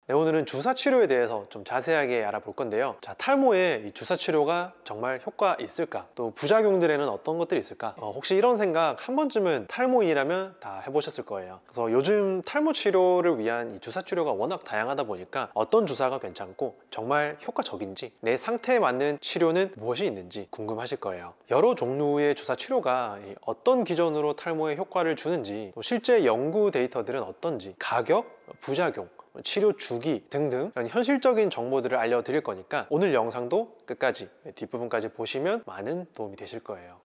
네, 오늘은 주사 치료에 대해서 좀 자세하게 알아볼 건데요. 자, 탈모에 이 주사 치료가 정말 효과 있을까? 또 부작용들에는 어떤 것들이 있을까? 혹시 이런 생각 한 번쯤은 탈모인이라면 다 해보셨을 거예요. 그래서 요즘 탈모 치료를 위한 이 주사 치료가 워낙 다양하다 보니까 어떤 주사가 괜찮고 정말 효과적인지, 내 상태에 맞는 치료는 무엇이 있는지 궁금하실 거예요. 여러 종류의 주사 치료가 어떤 기전으로 탈모에 효과를 주는지, 또 실제 연구 데이터들은 어떤지, 가격, 부작용, 치료 주기 등등 이런 현실적인 정보들을 알려드릴 거니까 오늘 영상도 끝까지, 뒷부분까지 보시면 많은 도움이 되실 거예요.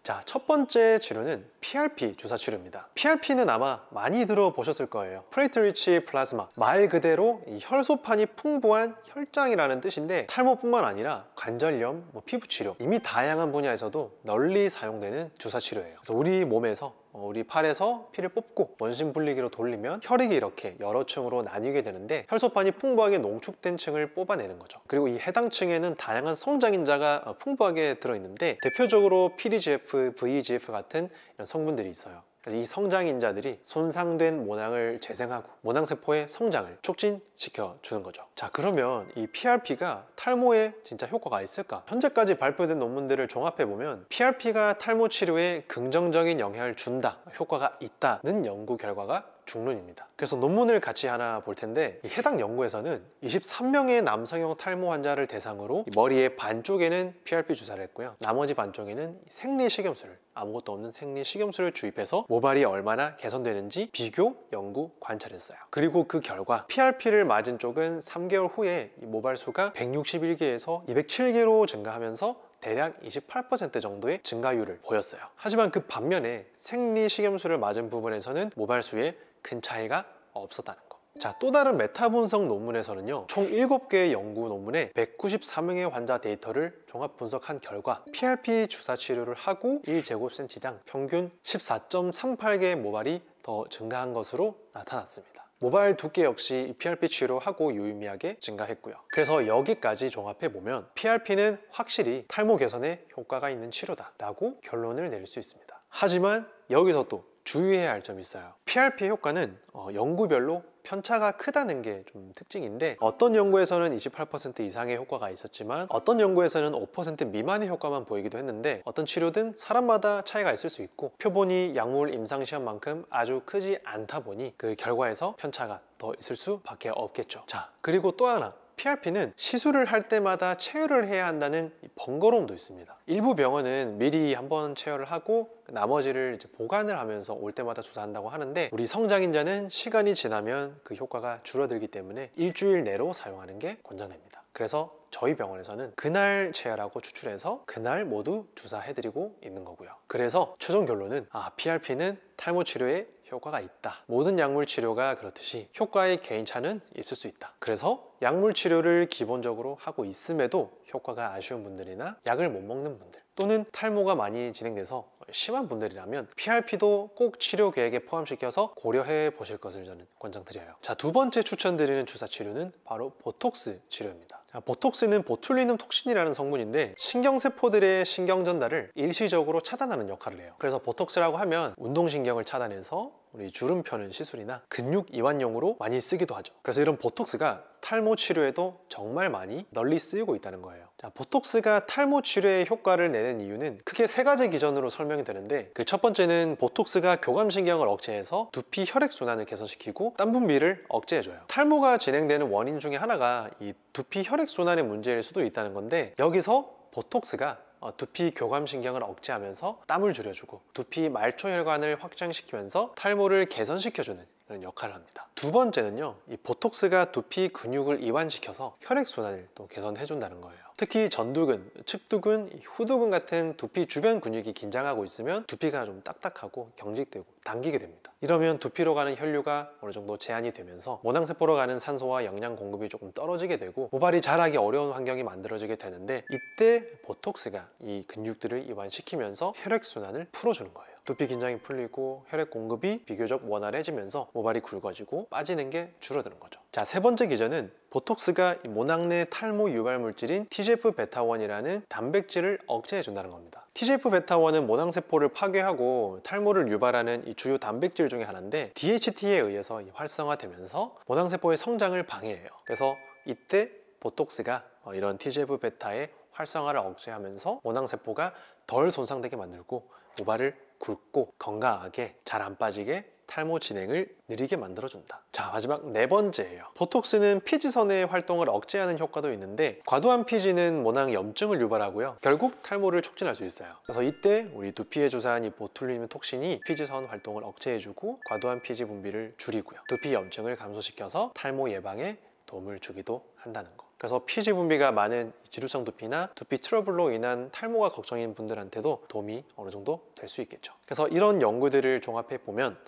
자, 첫 번째 치료는 PRP 주사 치료입니다. PRP는 아마 많이 들어보셨을 거예요. 플레이트 리치 플라즈마, 말 그대로 이 혈소판이 풍부한 혈장이라는 뜻인데, 탈모뿐만 아니라 관절염, 피부 치료, 이미 다양한 분야에서도 널리 사용되는 주사 치료예요. 그래서 우리 몸에서 우리 팔에서 피를 뽑고 원심 분리기로 돌리면 혈액이 이렇게 여러 층으로 나뉘게 되는데, 혈소판이 풍부하게 농축된 층을 뽑아내는 거죠. 그리고 이 해당 층에는 다양한 성장인자가 풍부하게 들어있는데, 대표적으로 PDGF, VEGF 같은 이런 성분들이 있어요. 이 성장인자들이 손상된 모낭을 재생하고 모낭세포의 성장을 촉진시켜 주는 거죠. 자, 그러면 이 PRP가 탈모에 진짜 효과가 있을까? 현재까지 발표된 논문들을 종합해보면 PRP가 탈모 치료에 긍정적인 영향을 준다, 효과가 있다는 연구 결과가 중론입니다. 그래서 논문을 같이 하나 볼 텐데, 해당 연구에서는 23명의 남성형 탈모 환자를 대상으로 머리의 반쪽에는 PRP 주사를 했고요, 나머지 반쪽에는 생리식염수를, 아무것도 없는 생리식염수를 주입해서 모발이 얼마나 개선되는지 비교, 연구, 관찰했어요. 그리고 그 결과 PRP를 맞은 쪽은 3개월 후에 모발수가 161개에서 207개로 증가하면서 대략 28% 정도의 증가율을 보였어요. 하지만 그 반면에 생리식염수를 맞은 부분에서는 모발수에 큰 차이가 없었다는 거. 자, 또 다른 메타 분석 논문에서는요, 총 7개의 연구 논문에 194명의 환자 데이터를 종합 분석한 결과 PRP 주사 치료를 하고 1제곱센치당 평균 14.38개의 모발이 더 증가한 것으로 나타났습니다. 모발 두께 역시 PRP 치료하고 유의미하게 증가했고요. 그래서 여기까지 종합해보면 PRP는 확실히 탈모 개선에 효과가 있는 치료다라고 결론을 내릴 수 있습니다. 하지만 여기서 또 주의해야 할 점이 있어요. PRP의 효과는 연구별로 편차가 크다는 게 좀 특징인데, 어떤 연구에서는 28% 이상의 효과가 있었지만 어떤 연구에서는 5% 미만의 효과만 보이기도 했는데, 어떤 치료든 사람마다 차이가 있을 수 있고, 표본이 약물 임상시험만큼 아주 크지 않다 보니 그 결과에서 편차가 더 있을 수밖에 없겠죠. 자, 그리고 또 하나, PRP는 시술을 할 때마다 체열을 해야 한다는 번거로움도 있습니다. 일부 병원은 미리 한번 체열을 하고 나머지를 이제 보관을 하면서 올 때마다 주사한다고 하는데, 우리 성장인자는 시간이 지나면 그 효과가 줄어들기 때문에 일주일 내로 사용하는 게 권장됩니다. 그래서 저희 병원에서는 그날 체열하고 추출해서 그날 모두 주사해드리고 있는 거고요. 그래서 최종 결론은 PRP는 탈모 치료에 효과가 있다. 모든 약물 치료가 그렇듯이 효과의 개인차는 있을 수 있다. 그래서 약물 치료를 기본적으로 하고 있음에도 효과가 아쉬운 분들이나 약을 못 먹는 분들, 또는 탈모가 많이 진행돼서 심한 분들이라면 PRP도 꼭 치료 계획에 포함시켜서 고려해 보실 것을 저는 권장드려요. 자, 두 번째 추천드리는 주사 치료는 바로 보톡스 치료입니다. 자, 보톡스는 보툴리눔 톡신이라는 성분인데 신경세포들의 신경 전달을 일시적으로 차단하는 역할을 해요. 그래서 보톡스라고 하면 운동신경을 차단해서 우리 주름 펴는 시술이나 근육 이완용으로 많이 쓰기도 하죠. 그래서 이런 보톡스가 탈모 치료에도 정말 많이 널리 쓰이고 있다는 거예요. 자, 보톡스가 탈모 치료에 효과를 내는 이유는 크게 세 가지 기전으로 설명이 되는데, 그 첫 번째는 보톡스가 교감신경을 억제해서 두피 혈액순환을 개선시키고 땀 분비를 억제해줘요. 탈모가 진행되는 원인 중에 하나가 이 두피 혈액순환의 문제일 수도 있다는 건데, 여기서 보톡스가 두피 교감신경을 억제하면서 땀을 줄여주고 두피 말초혈관을 확장시키면서 탈모를 개선시켜주는 그런 역할을 합니다. 두 번째는요, 이 보톡스가 두피 근육을 이완시켜서 혈액순환을 또 개선해준다는 거예요. 특히 전두근, 측두근, 후두근 같은 두피 주변 근육이 긴장하고 있으면 두피가 좀 딱딱하고 경직되고 당기게 됩니다. 이러면 두피로 가는 혈류가 어느 정도 제한이 되면서 모낭세포로 가는 산소와 영양 공급이 조금 떨어지게 되고 모발이 자라기 어려운 환경이 만들어지게 되는데, 이때 보톡스가 이 근육들을 이완시키면서 혈액순환을 풀어주는 거예요. 두피 긴장이 풀리고 혈액 공급이 비교적 원활해지면서 모발이 굵어지고 빠지는 게 줄어드는 거죠. 자, 세 번째 기전은 보톡스가 모낭 내 탈모 유발 물질인 TGF-베타1이라는 단백질을 억제해 준다는 겁니다. TGF-베타1은 모낭세포를 파괴하고 탈모를 유발하는 이 주요 단백질 중에 하나인데 DHT에 의해서 활성화되면서 모낭세포의 성장을 방해해요. 그래서 이때 보톡스가 이런 TGF-베타의 활성화를 억제하면서 모낭세포가 덜 손상되게 만들고 모발을 굵고 건강하게 잘 안 빠지게 탈모 진행을 느리게 만들어준다. 자, 마지막 네 번째예요. 보톡스는 피지선의 활동을 억제하는 효과도 있는데 과도한 피지는 모낭 염증을 유발하고요. 결국 탈모를 촉진할 수 있어요. 그래서 이때 우리 두피에 주사한 이 보툴리눔 톡신이 피지선 활동을 억제해주고 과도한 피지 분비를 줄이고요. 두피 염증을 감소시켜서 탈모 예방에 도움을 주기도 한다는 거. 그래서 피지 분비가 많은 지루성 두피나 두피 트러블로 인한 탈모가 걱정인 분들한테도 도움이 어느 정도 될 수 있겠죠. 그래서 이런 연구들을 종합해 보면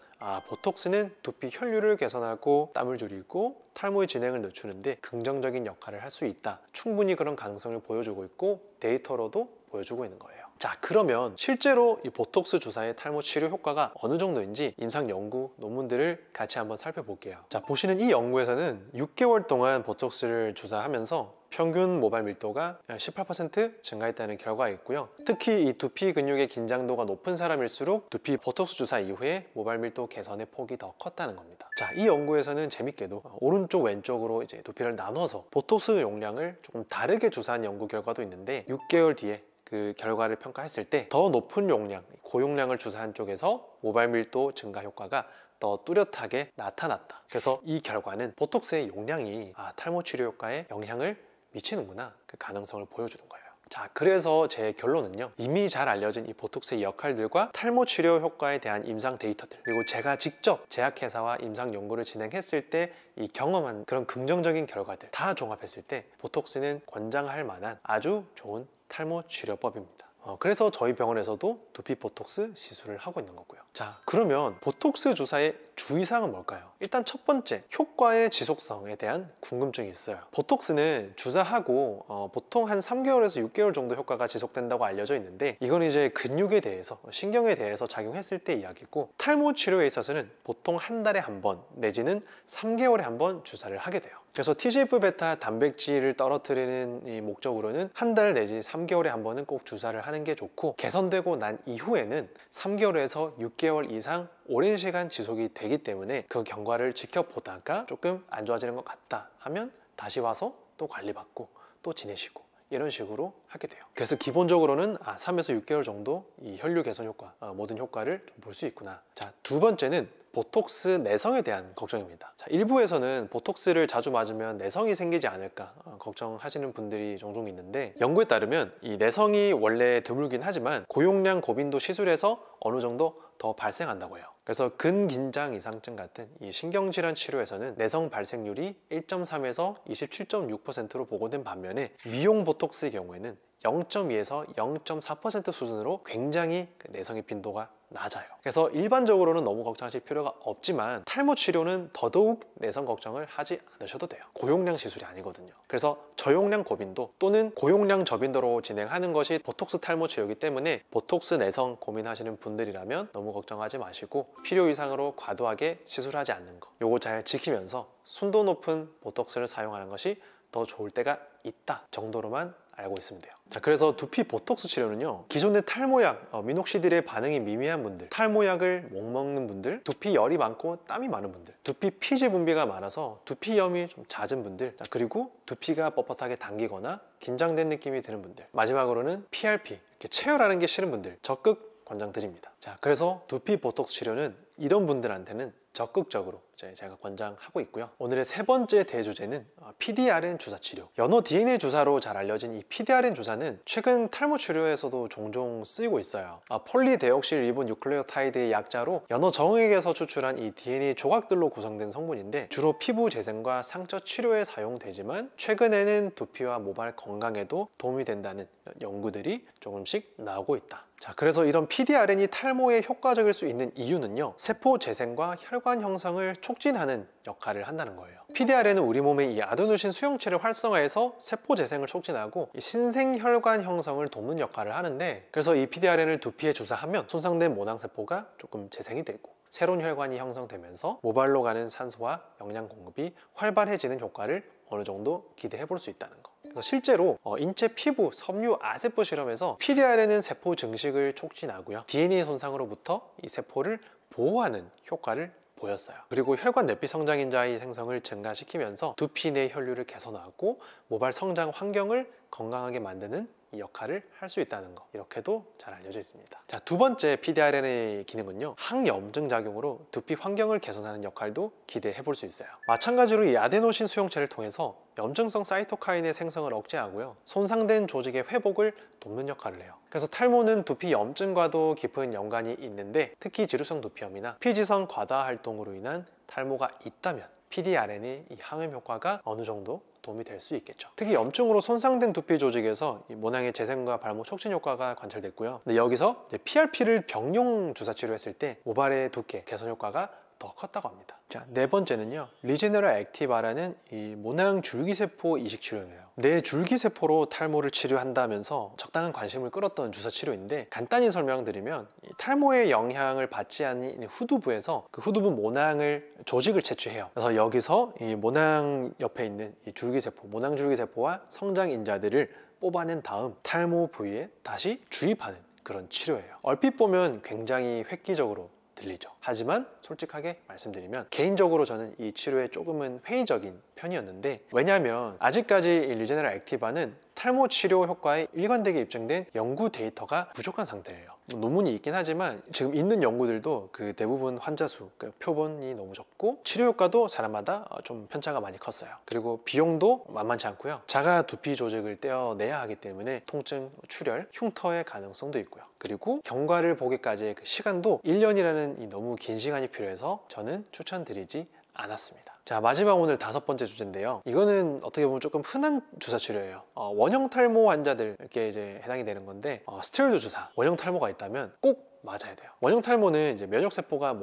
보톡스는 두피 혈류를 개선하고 땀을 줄이고 탈모의 진행을 늦추는데 긍정적인 역할을 할 수 있다. 충분히 그런 가능성을 보여주고 있고 데이터로도 보여주고 있는 거예요. 자, 그러면 실제로 이 보톡스 주사의 탈모 치료 효과가 어느 정도인지 임상 연구 논문들을 같이 한번 살펴볼게요. 자, 보시는 이 연구에서는 6개월 동안 보톡스를 주사하면서 평균 모발 밀도가 18% 증가했다는 결과가 있고요. 특히 이 두피 근육의 긴장도가 높은 사람일수록 두피 보톡스 주사 이후에 모발 밀도 개선의 폭이 더 컸다는 겁니다. 자, 이 연구에서는 재밌게도 오른쪽 왼쪽으로 이제 두피를 나눠서 보톡스 용량을 조금 다르게 주사한 연구 결과도 있는데 6개월 뒤에 그 결과를 평가했을 때 더 높은 용량, 고용량을 주사한 쪽에서 모발 밀도 증가 효과가 더 뚜렷하게 나타났다. 그래서 이 결과는 보톡스의 용량이 탈모 치료 효과에 영향을 미치는구나, 그 가능성을 보여주는 거예요. 자, 그래서 제 결론은요, 이미 잘 알려진 이 보톡스의 역할들과 탈모 치료 효과에 대한 임상 데이터들, 그리고 제가 직접 제약회사와 임상 연구를 진행했을 때 이 경험한 그런 긍정적인 결과들 다 종합했을 때 보톡스는 권장할 만한 아주 좋은 탈모 치료법입니다. 그래서 저희 병원에서도 두피 보톡스 시술을 하고 있는 거고요. 자, 그러면 보톡스 주사의 주의사항은 뭘까요? 일단 첫 번째, 효과의 지속성에 대한 궁금증이 있어요. 보톡스는 주사하고 보통 한 3개월에서 6개월 정도 효과가 지속된다고 알려져 있는데 이건 이제 근육에 대해서, 신경에 대해서 작용했을 때 이야기고, 탈모 치료에 있어서는 보통 한 달에 한 번 내지는 3개월에 한 번 주사를 하게 돼요. 그래서 TGF-베타 단백질을 떨어뜨리는 이 목적으로는 한 달 내지 3개월에 한 번은 꼭 주사를 하는 게 좋고, 개선되고 난 이후에는 3개월에서 6개월 이상 오랜 시간 지속이 되기 때문에 그 경과를 지켜보다가 조금 안 좋아지는 것 같다 하면 다시 와서 또 관리받고 또 지내시고 이런 식으로 하게 돼요. 그래서 기본적으로는 3에서 6개월 정도 이 혈류 개선 효과, 모든 효과를 볼 수 있구나. 자, 두 번째는 보톡스 내성에 대한 걱정입니다. 자, 일부에서는 보톡스를 자주 맞으면 내성이 생기지 않을까 걱정하시는 분들이 종종 있는데, 연구에 따르면 이 내성이 원래 드물긴 하지만 고용량 고빈도 시술에서 어느 정도 더 발생한다고 해요. 그래서 근긴장 이상증 같은 이 신경질환 치료에서는 내성 발생률이 1.3에서 27.6%로 보고된 반면에 미용 보톡스의 경우에는 0.2에서 0.4% 수준으로 굉장히 내성의 빈도가 낮아요. 그래서 일반적으로는 너무 걱정하실 필요가 없지만 탈모 치료는 더더욱 내성 걱정을 하지 않으셔도 돼요. 고용량 시술이 아니거든요. 그래서 저용량 고빈도 또는 고용량 저빈도로 진행하는 것이 보톡스 탈모 치료이기 때문에 보톡스 내성 고민하시는 분들이라면 너무 걱정하지 마시고 필요 이상으로 과도하게 시술하지 않는 거, 요거 잘 지키면서 순도 높은 보톡스를 사용하는 것이 더 좋을 때가 있다 정도로만 알고 있으면 돼요. 자, 그래서 두피 보톡스 치료는요, 기존의 탈모약, 미녹시딜의 반응이 미미한 분들, 탈모약을 못 먹는 분들, 두피 열이 많고 땀이 많은 분들, 두피 피지 분비가 많아서 두피염이 좀 잦은 분들, 그리고 두피가 뻣뻣하게 당기거나 긴장된 느낌이 드는 분들, 마지막으로는 PRP, 이렇게 체열하는 게 싫은 분들 적극 권장드립니다. 자, 그래서 두피 보톡스 치료는 이런 분들한테는 적극적으로 제가 권장하고 있고요. 오늘의 세 번째 대주제는 PDRN 주사 치료. 연어 DNA 주사로 잘 알려진 이 PDRN 주사는 최근 탈모 치료에서도 종종 쓰이고 있어요. 폴리데옥실 리보 뉴클레오타이드의 약자로 연어 정액에서 추출한 이 DNA 조각들로 구성된 성분인데 주로 피부 재생과 상처 치료에 사용되지만 최근에는 두피와 모발 건강에도 도움이 된다는 연구들이 조금씩 나오고 있다. 자, 그래서 이런 PDRN이 탈모에 효과적일 수 있는 이유는요, 세포 재생과 혈관 형성을 촉진하는 역할을 한다는 거예요. PDRN은 우리 몸의 이 아데노신 수용체를 활성화해서 세포 재생을 촉진하고 신생혈관 형성을 돕는 역할을 하는데, 그래서 이 PDRN을 두피에 주사하면 손상된 모낭세포가 조금 재생이 되고 새로운 혈관이 형성되면서 모발로 가는 산소와 영양 공급이 활발해지는 효과를 어느 정도 기대해 볼 수 있다는 거. 그래서 실제로 인체 피부 섬유 아세포 실험에서 PDRN은 세포 증식을 촉진하고요, DNA 손상으로부터 이 세포를 보호하는 효과를 보였어요. 그리고 혈관 내피 성장인자의 생성을 증가시키면서 두피 내 혈류를 개선하고 모발 성장 환경을 건강하게 만드는 이 역할을 할 수 있다는 거, 이렇게도 잘 알려져 있습니다. 자, 두 번째 PDRN의 기능은요, 항염증 작용으로 두피 환경을 개선하는 역할도 기대해 볼 수 있어요. 마찬가지로 이 아데노신 수용체를 통해서 염증성 사이토카인의 생성을 억제하고요, 손상된 조직의 회복을 돕는 역할을 해요. 그래서 탈모는 두피 염증과도 깊은 연관이 있는데, 특히 지루성 두피염이나 피지성 과다 활동으로 인한 탈모가 있다면 PDRN의 이 항염 효과가 어느 정도 도움이 될 수 있겠죠. 특히 염증으로 손상된 두피 조직에서 이 모낭의 재생과 발모 촉진 효과가 관찰됐고요. 근데 여기서 이제 PRP를 병용 주사 치료했을 때 모발의 두께 개선 효과가 더 컸다고 합니다. 자, 네 번째는요, 리제네라 액티바라는 이 모낭 줄기세포 이식 치료예요. 뇌 줄기세포로 탈모를 치료한다면서 적당한 관심을 끌었던 주사 치료인데, 간단히 설명드리면 탈모의 영향을 받지 않는 후두부에서 그 후두부 모낭을 조직을 채취해요. 그래서 여기서 이 모낭 옆에 있는 이 줄기세포, 모낭 줄기세포와 성장인자들을 뽑아낸 다음 탈모 부위에 다시 주입하는 그런 치료예요. 얼핏 보면 굉장히 획기적으로 들리죠. 하지만 솔직하게 말씀드리면 개인적으로 저는 이 치료에 조금은 회의적인 편이었는데, 왜냐하면 아직까지 이 리제네라 액티바는 탈모 치료 효과에 일관되게 입증된 연구 데이터가 부족한 상태예요. 논문이 있긴 하지만 지금 있는 연구들도 그 대부분 환자 수, 그 표본이 너무 적고 치료 효과도 사람마다 좀 편차가 많이 컸어요. 그리고 비용도 만만치 않고요, 자가 두피 조직을 떼어내야 하기 때문에 통증, 출혈, 흉터의 가능성도 있고요. 그리고 경과를 보기까지의 그 시간도 1년이라는 이 너무 긴 시간이 필요해서 저는 추천드리지 않았습니다. 자, 마지막 오늘 다섯 번째 주제인데요, 이거는 어떻게 보면 조금 흔한 주사 치료예요. 원형 탈모 환자들께 이제 해당이 되는 건데, 스테로이드 주사, 원형 탈모가 있다면 꼭 맞아야 돼요. 원형 탈모는 이제 면역세포가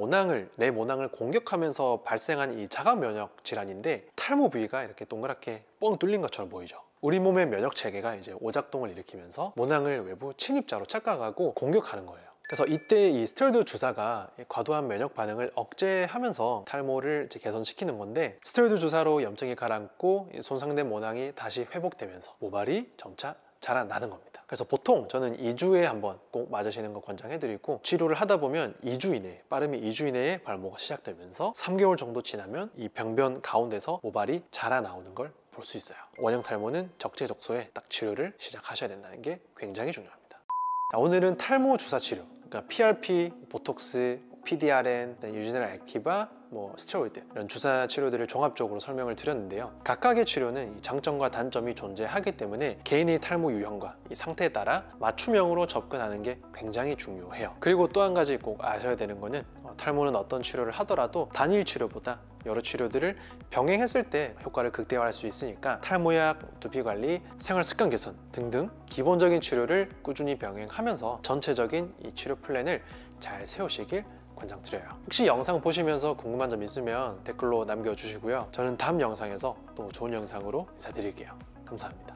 내 모낭을 공격하면서 발생한 이 자가 면역 질환인데, 탈모 부위가 이렇게 동그랗게 뻥 뚫린 것처럼 보이죠. 우리 몸의 면역 체계가 이제 오작동을 일으키면서 모낭을 외부 침입자로 착각하고 공격하는 거예요. 그래서 이때 이 스테로이드 주사가 과도한 면역 반응을 억제하면서 탈모를 개선시키는 건데, 스테로이드 주사로 염증이 가라앉고 손상된 모낭이 다시 회복되면서 모발이 점차 자라나는 겁니다. 그래서 보통 저는 2주에 한번 꼭 맞으시는 거 권장해드리고, 치료를 하다 보면 2주 이내에, 빠르면 2주 이내에 발모가 시작되면서 3개월 정도 지나면 이 병변 가운데서 모발이 자라나오는 걸 볼 수 있어요. 원형 탈모는 적재적소에 딱 치료를 시작하셔야 된다는 게 굉장히 중요합니다. 자, 오늘은 탈모 주사 치료, 그러니까 PRP, 보톡스, PDRN, 리제네라 액티바, 스테로이드, 이런 주사 치료들을 종합적으로 설명을 드렸는데요, 각각의 치료는 장점과 단점이 존재하기 때문에 개인의 탈모 유형과 이 상태에 따라 맞춤형으로 접근하는 게 굉장히 중요해요. 그리고 또 한 가지 꼭 아셔야 되는 거는, 탈모는 어떤 치료를 하더라도 단일 치료보다 여러 치료들을 병행했을 때 효과를 극대화할 수 있으니까 탈모약, 두피관리, 생활습관 개선 등등 기본적인 치료를 꾸준히 병행하면서 전체적인 이 치료 플랜을 잘 세우시길 권장드려요. 혹시 영상 보시면서 궁금한 점 있으면 댓글로 남겨주시고요, 저는 다음 영상에서 또 좋은 영상으로 인사드릴게요. 감사합니다.